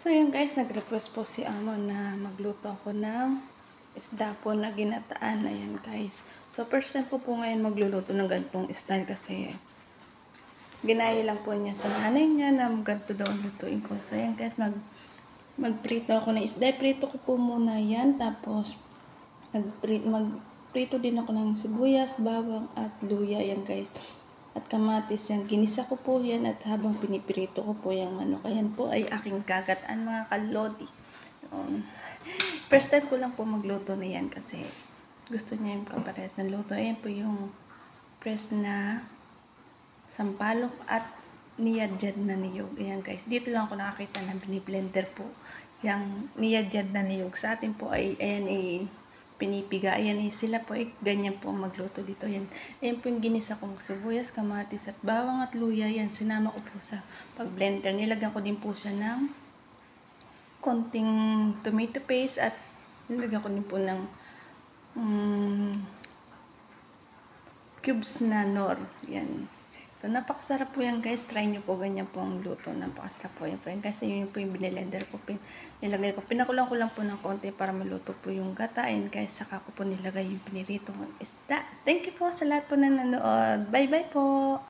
So yun guys, nag-request po si Amo na magluto ako ng isda po na ginataan. Ayan guys. So first time ko po ngayon magluluto ng ganitong style kasi ginaya lang po niya sa nanay niya na ganito daw ang lutuin ko. So ayan guys, magprito ako ng isda. Prito ko po muna yan. Tapos magprito din ako ng sibuyas, bawang at luya. Ayan guys. At kamatis yan. Ginisa ko po yan at habang pinipirito ko po yung manok. Ayan po ay aking kagataan mga kalodi. First time ko lang po magluto na yan kasi gusto niya yung kapares ng luto. Ayan po yung press na sampalok at niyadjad na niyog. Ayan guys. Dito lang ako nakakita na biniblender po yung niyadjad na niyog. Sa atin po ay ayan ay pinipiga. Ayan eh, sila po eh, ganyan po magluto dito. Ayan po yung ginisa kong sibuyas, kamatis at bawang at luya. Yan, sinama ko po sa pag-blender. Nilagyan ko din po siya ng konting tomato paste at nilagyan ko din po ng cubes na nor. Yan. So, napakasarap po yan guys. Try nyo po ganyan po ang luto. Napakasarap po yan po yan. Kasi yun po yung binilender ko. Nilagay ko. Pinakulang ko lang po ng konti para maluto po yung gata. And guys, saka ko po nilagay yung pinirito ng isda. Thank you po sa lahat po na nanood. Bye bye po!